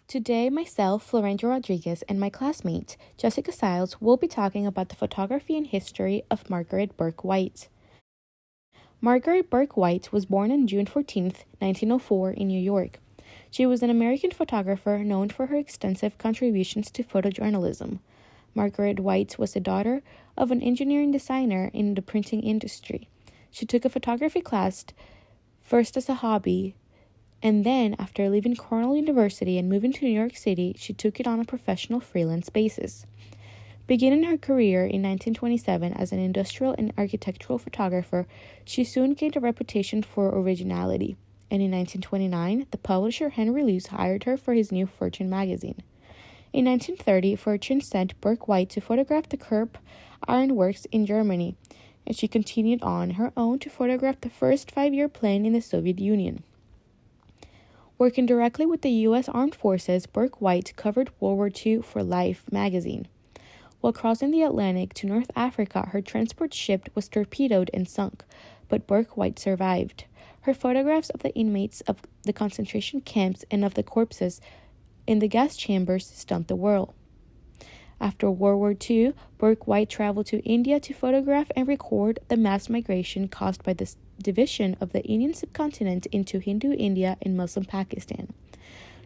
Today, myself, Florencio Rodriguez, and my classmate, Jessica Siles, will be talking about the photography and history of Margaret Bourke-White. Margaret Bourke-White was born on June 14, 1904, in New York. She was an American photographer known for her extensive contributions to photojournalism. Margaret White was the daughter of an engineering designer in the printing industry. She took a photography class first as a hobby, and then, after leaving Cornell University and moving to New York City, she took it on a professional freelance basis. Beginning her career in 1927 as an industrial and architectural photographer, she soon gained a reputation for originality, and in 1929, the publisher Henry Luce hired her for his new Fortune magazine. In 1930, Fortune sent Bourke-White to photograph the Krupp Iron Works in Germany, and she continued on her own to photograph the first five-year plan in the Soviet Union. Working directly with the U.S. Armed Forces, Bourke-White covered World War II for Life magazine. While crossing the Atlantic to North Africa, her transport ship was torpedoed and sunk, but Bourke-White survived. Her photographs of the inmates of the concentration camps and of the corpses in the gas chambers stunned the world. After World War II, Bourke-White traveled to India to photograph and record the mass migration caused by the division of the Indian subcontinent into Hindu India and Muslim Pakistan.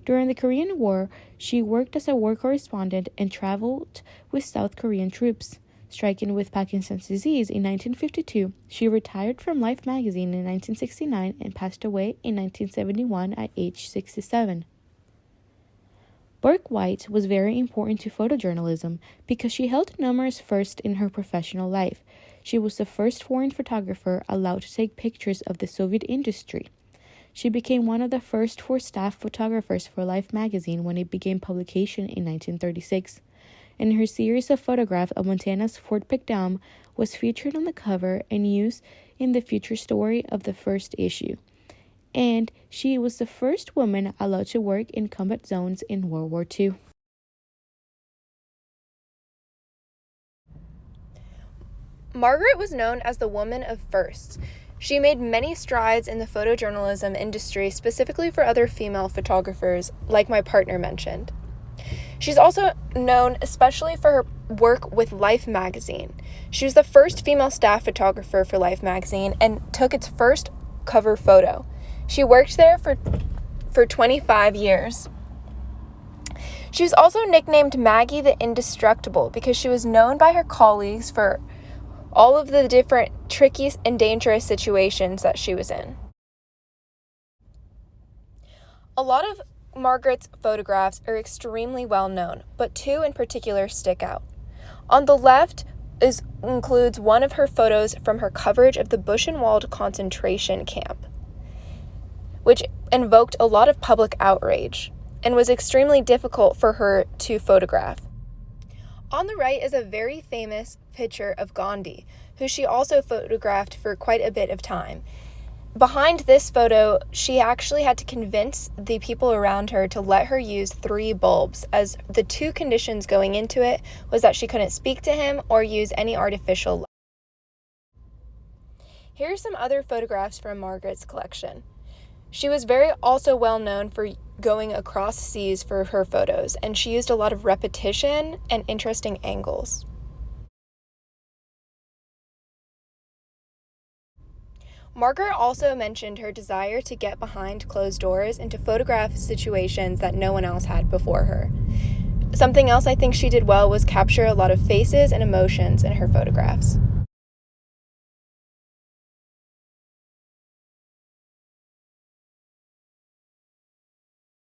During the Korean War, she worked as a war correspondent and traveled with South Korean troops. Striking with Parkinson's disease in 1952, she retired from Life magazine in 1969 and passed away in 1971 at age 67. Bourke-White was very important to photojournalism because she held numerous firsts in her professional life. She was the first foreign photographer allowed to take pictures of the Soviet industry. She became one of the first four staff photographers for Life magazine when it began publication in 1936. And her series of photographs of Montana's Fort Pitt Dam was featured on the cover and used in the feature story of the first issue. And she was the first woman allowed to work in combat zones in World War II. Margaret was known as the woman of firsts. She made many strides in the photojournalism industry, specifically for other female photographers, like my partner mentioned. She's also known especially for her work with Life magazine. She was the first female staff photographer for Life magazine and took its first cover photo. She worked there for 25 years. She was also nicknamed Maggie the Indestructible because she was known by her colleagues for all of the different tricky and dangerous situations that she was in. A lot of Margaret's photographs are extremely well known, but two in particular stick out. On the left includes one of her photos from her coverage of the Buchenwald concentration camp, which invoked a lot of public outrage and was extremely difficult for her to photograph. On the right is a very famous picture of Gandhi, who she also photographed for quite a bit of time. Behind this photo, she actually had to convince the people around her to let her use 3 bulbs, as the 2 conditions going into it was that she couldn't speak to him or use any artificial light. Here are some other photographs from Margaret's collection. She was also well known for going across seas for her photos, and she used a lot of repetition and interesting angles. Margaret also mentioned her desire to get behind closed doors and to photograph situations that no one else had before her. Something else I think she did well was capture a lot of faces and emotions in her photographs.